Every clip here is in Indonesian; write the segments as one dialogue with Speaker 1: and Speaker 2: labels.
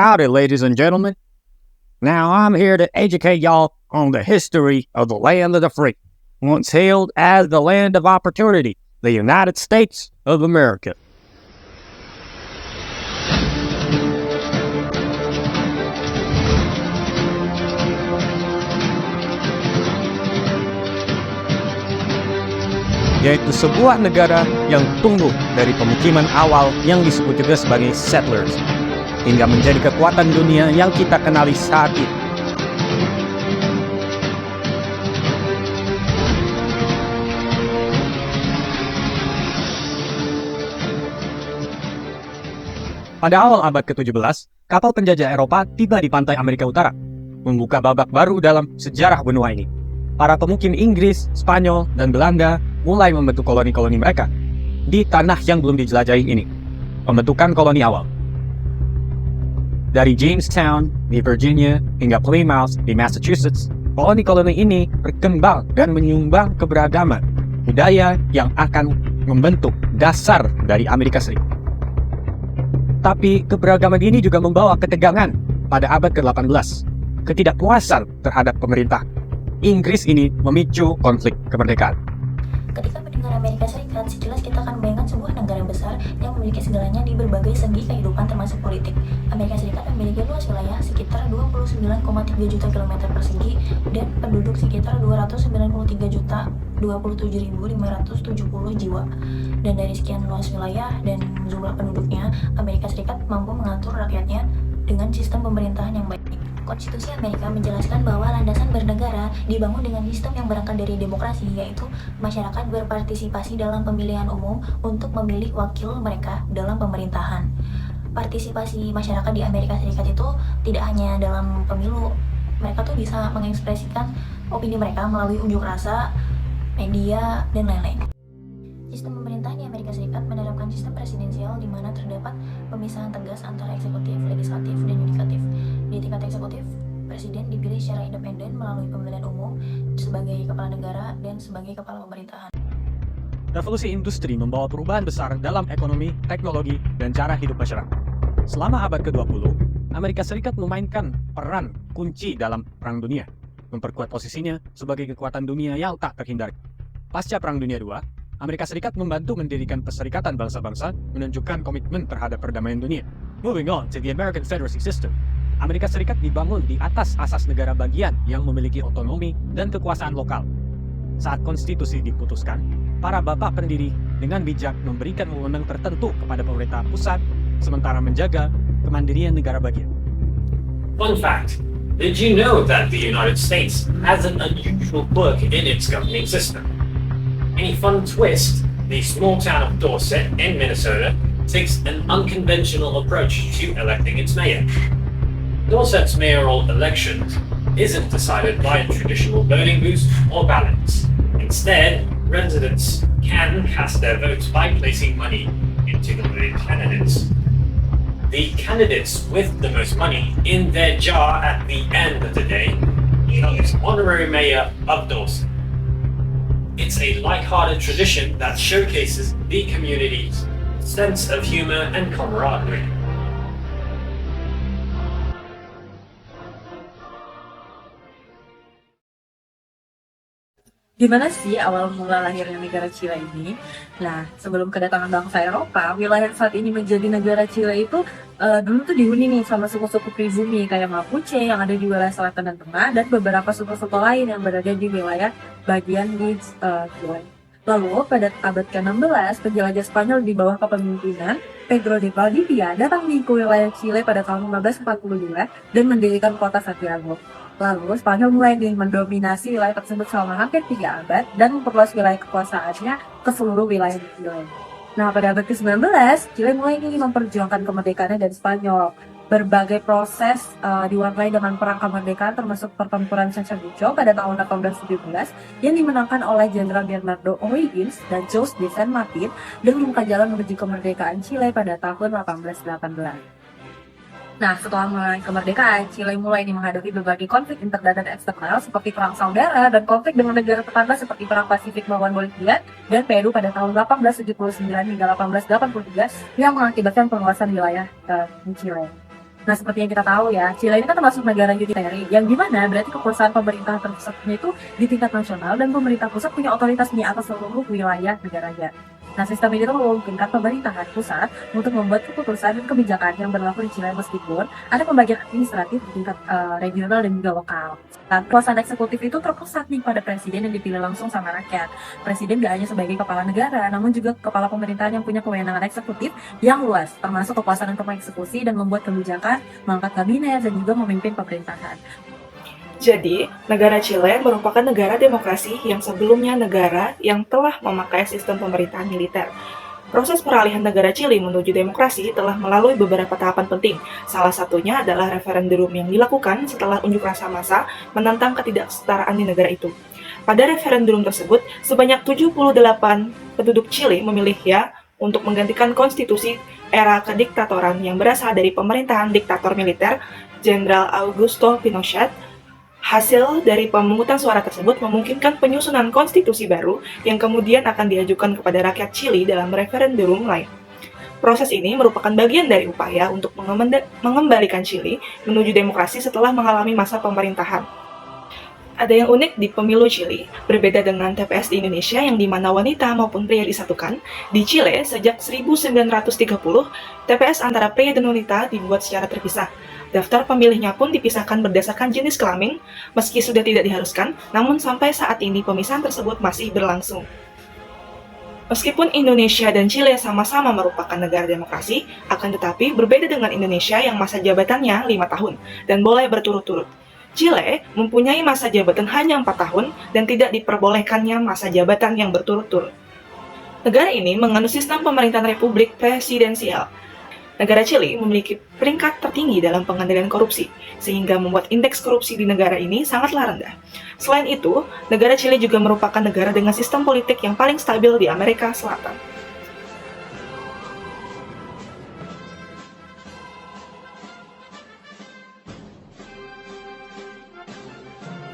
Speaker 1: Howdy, ladies and gentlemen. Now I'm here to educate y'all on the history of the land of the free, once hailed as the land of opportunity, the United States of America. Yaitu sebuah negara yang tumbuh dari pemukiman awal yang disebut juga sebagai settlers, hingga menjadi kekuatan dunia yang kita kenali saat ini. Pada awal abad ke-17, kapal penjajah Eropa tiba di pantai Amerika Utara, membuka babak baru dalam sejarah benua ini. Para pemukim Inggris, Spanyol, dan Belanda mulai membentuk koloni-koloni mereka di tanah yang belum dijelajahi ini. Pembentukan koloni awal. Dari Jamestown di Virginia hingga Plymouth di Massachusetts, koloni-koloni ini berkembang dan menyumbang keberagaman budaya yang akan membentuk dasar dari Amerika Serikat. Tapi keberagaman ini juga membawa ketegangan pada abad ke-18, ketidakpuasan terhadap pemerintah. Inggris ini memicu konflik kemerdekaan.
Speaker 2: Ketika mendengar Amerika Serikat, sejelas kita akan membayangkan sebuah negara besar yang memiliki segalanya di berbagai segi kehidupan termasuk politik. Amerika Serikat memiliki luas wilayah sekitar 29,3 juta kilometer persegi dan penduduk sekitar 293.027.570 jiwa. Dan dari sekian luas wilayah dan jumlah penduduknya, Amerika Serikat mampu mengatur rakyatnya dengan sistem pemerintahan yang baik. Konstitusi Amerika menjelaskan bahwa landasan bernegara dibangun dengan sistem yang berangkat dari demokrasi, yaitu masyarakat berpartisipasi dalam pemilihan umum untuk memilih wakil mereka dalam pemerintahan. Partisipasi masyarakat di Amerika Serikat itu tidak hanya dalam pemilu, mereka tuh bisa mengekspresikan opini mereka melalui unjuk rasa, media, dan lain-lain. Sistem pemerintahan di Amerika Serikat menerapkan sistem presidensial di mana terdapat pemisahan tegas antara eksekutif, legislatif, dan yudikatif. Di tingkat eksekutif, presiden dipilih secara independen melalui pemilihan umum sebagai kepala negara dan sebagai kepala pemerintahan.
Speaker 1: Revolusi industri membawa perubahan besar dalam ekonomi, teknologi, dan cara hidup masyarakat. Selama abad ke-20, Amerika Serikat memainkan peran kunci dalam Perang Dunia, memperkuat posisinya sebagai kekuatan dunia yang tak terhindari. Pasca Perang Dunia II, Amerika Serikat membantu mendirikan Perserikatan Bangsa-Bangsa, menunjukkan komitmen terhadap perdamaian dunia. Moving on to the American Federation System. Amerika Serikat dibangun di atas asas negara bagian yang memiliki otonomi dan kekuasaan lokal. Saat konstitusi diputuskan, para bapak pendiri dengan bijak memberikan wewenang tertentu kepada pemerintah pusat, sementara menjaga kemandirian negara bagian.
Speaker 3: Fun fact, did you know that the United States has an unusual quirk in its governing system? In a fun twist, the small town of Dorset in Minnesota takes an unconventional approach to electing its mayor. Dorset's mayoral election isn't decided by traditional voting booths or ballots. Instead, residents can cast their votes by placing money into the voting candidates. The candidates with the most money in their jar at the end of the day becomes honorary mayor of Dorset. It's a light-hearted tradition that showcases the community's sense of humor and camaraderie.
Speaker 4: Gimana sih awal mula lahirnya negara Chile ini? Nah, sebelum kedatangan bangsa Eropa, wilayah saat ini menjadi negara Chile itu dulu tuh dihuni nih sama suku-suku pribumi kayak Mapuche yang ada di wilayah selatan dan tengah, dan beberapa suku-suku lain yang berada di wilayah bagian di Chile. Lalu, pada abad ke-16, penjelajah Spanyol di bawah kepemimpinan Pedro de Valdivia datang ke wilayah Chile pada tahun 1542 dan mendirikan kota Santiago. Lalu, Spanyol mulai mendominasi wilayah tersebut selama hampir 3 abad dan memperluas wilayah kekuasaannya ke seluruh wilayah Chile. Nah, pada abad ke-19, Chile mulai memperjuangkan kemerdekaannya dari Spanyol. Berbagai proses diwarnai dengan perang kemerdekaan termasuk pertempuran Chacabuco pada tahun 1817 yang dimenangkan oleh Jenderal Bernardo O'Higgins dan Jose de San Martin dan membuka jalan menuju kemerdekaan Chile pada tahun 1818. Nah, setelah mulai kemerdekaan, Chile mulai menghadapi berbagai konflik internal dan eksternal seperti perang saudara dan konflik dengan negara tetangga seperti perang Pasifik melawan Bolivia dan Peru pada tahun 1879 hingga 1883 yang mengakibatkan penguasaan wilayah di Chile. Nah, seperti yang kita tahu ya, Chile ini kan termasuk negara unitary, yang dimana berarti kekuasaan pemerintah terpusatnya itu di tingkat nasional dan pemerintah pusat punya otoritas di atas seluruh wilayah negaranya. Nah, sistem ini tuh memungkinkan pemerintahan pusat untuk membuat keputusan dan kebijakan yang berlaku di Chile meskipun ada pembagian administratif di tingkat regional dan juga lokal. Nah, kekuasaan eksekutif itu terpusat nih pada presiden yang dipilih langsung sama rakyat. Presiden gak hanya sebagai kepala negara, namun juga kepala pemerintahan yang punya kewenangan eksekutif yang luas, termasuk kekuasaan untuk mengeksekusi dan membuat kebijakan, mengangkat kabinet, dan juga memimpin pemerintahan.
Speaker 5: Jadi, negara Chile merupakan negara demokrasi yang sebelumnya negara yang telah memakai sistem pemerintahan militer. Proses peralihan negara Chile menuju demokrasi telah melalui beberapa tahapan penting. Salah satunya adalah referendum yang dilakukan setelah unjuk rasa massa menentang ketidaksetaraan di negara itu. Pada referendum tersebut, sebanyak 78 penduduk Chile memilih ya untuk menggantikan konstitusi era kediktatoran yang berasal dari pemerintahan diktator militer Jenderal Augusto Pinochet. Hasil dari pemungutan suara tersebut memungkinkan penyusunan konstitusi baru yang kemudian akan diajukan kepada rakyat Chili dalam referendum lain. Proses ini merupakan bagian dari upaya untuk mengembalikan Chili menuju demokrasi setelah mengalami masa pemerintahan. Ada yang unik di pemilu Chili, berbeda dengan TPS di Indonesia yang dimana wanita maupun pria disatukan. Di Chile, sejak 1930, TPS antara pria dan wanita dibuat secara terpisah. Daftar pemilihnya pun dipisahkan berdasarkan jenis kelamin, meski sudah tidak diharuskan, namun sampai saat ini pemisahan tersebut masih berlangsung. Meskipun Indonesia dan Chile sama-sama merupakan negara demokrasi, akan tetapi berbeda dengan Indonesia yang masa jabatannya 5 tahun, dan boleh berturut-turut. Chile mempunyai masa jabatan hanya 4 tahun, dan tidak diperbolehkannya masa jabatan yang berturut-turut. Negara ini menganut sistem pemerintahan republik presidensial. Negara Chili memiliki peringkat tertinggi dalam pengendalian korupsi, sehingga membuat indeks korupsi di negara ini sangatlah rendah. Selain itu, negara Chili juga merupakan negara dengan sistem politik yang paling stabil di Amerika Selatan.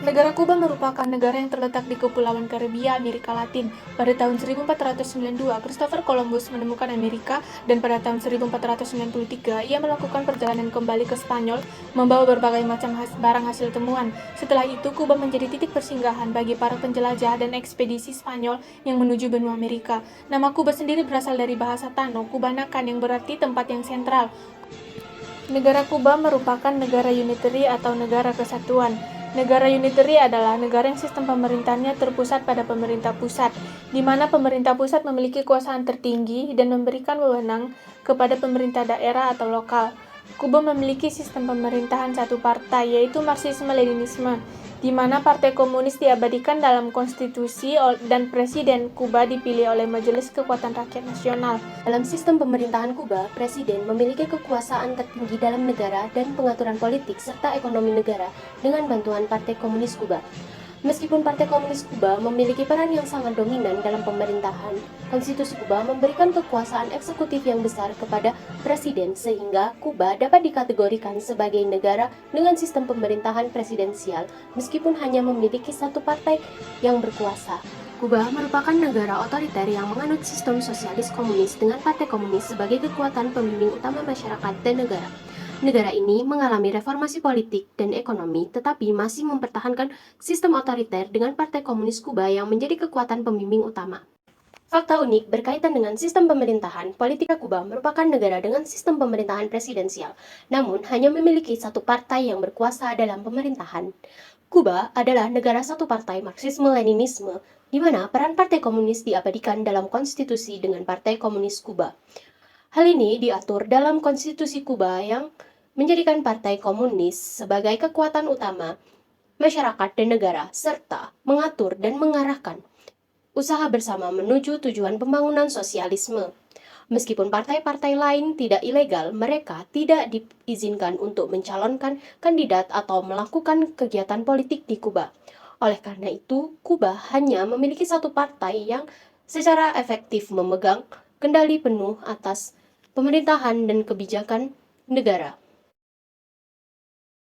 Speaker 6: Negara Kuba merupakan negara yang terletak di Kepulauan Karibia, Amerika Latin. Pada tahun 1492, Christopher Columbus menemukan Amerika, dan pada tahun 1493, ia melakukan perjalanan kembali ke Spanyol, membawa berbagai macam barang hasil temuan. Setelah itu, Kuba menjadi titik persinggahan bagi para penjelajah dan ekspedisi Spanyol yang menuju benua Amerika. Nama Kuba sendiri berasal dari bahasa Tano, Kubanakan, yang berarti tempat yang sentral. Negara Kuba merupakan negara unitary atau negara kesatuan. Negara unitary adalah negara yang sistem pemerintahnya terpusat pada pemerintah pusat, di mana pemerintah pusat memiliki kekuasaan tertinggi dan memberikan wewenang kepada pemerintah daerah atau lokal. Kuba memiliki sistem pemerintahan satu partai, yaitu Marxisme-Leninisme, di mana Partai Komunis diabadikan dalam konstitusi dan Presiden Kuba dipilih oleh Majelis Kekuatan Rakyat Nasional.
Speaker 7: Dalam sistem pemerintahan Kuba, Presiden memiliki kekuasaan tertinggi dalam negara dan pengaturan politik serta ekonomi negara dengan bantuan Partai Komunis Kuba. Meskipun Partai Komunis Kuba memiliki peran yang sangat dominan dalam pemerintahan, Konstitusi Kuba memberikan kekuasaan eksekutif yang besar kepada Presiden sehingga Kuba dapat dikategorikan sebagai negara dengan sistem pemerintahan presidensial meskipun hanya memiliki satu partai yang berkuasa. Kuba merupakan negara otoriter yang menganut sistem sosialis komunis dengan Partai Komunis sebagai kekuatan pembimbing utama masyarakat dan negara. Negara ini mengalami reformasi politik dan ekonomi tetapi masih mempertahankan sistem otoriter dengan Partai Komunis Kuba yang menjadi kekuatan pembimbing utama. Fakta unik berkaitan dengan sistem pemerintahan, politika Kuba merupakan negara dengan sistem pemerintahan presidensial, namun hanya memiliki satu partai yang berkuasa dalam pemerintahan. Kuba adalah negara satu partai Marxisme-Leninisme, di mana peran Partai Komunis diabadikan dalam konstitusi dengan Partai Komunis Kuba. Hal ini diatur dalam konstitusi Kuba yang menjadikan Partai Komunis sebagai kekuatan utama masyarakat dan negara, serta mengatur dan mengarahkan usaha bersama menuju tujuan pembangunan sosialisme. Meskipun partai-partai lain tidak ilegal, mereka tidak diizinkan untuk mencalonkan kandidat atau melakukan kegiatan politik di Kuba. Oleh karena itu, Kuba hanya memiliki satu partai yang secara efektif memegang kendali penuh atas pemerintahan dan kebijakan negara.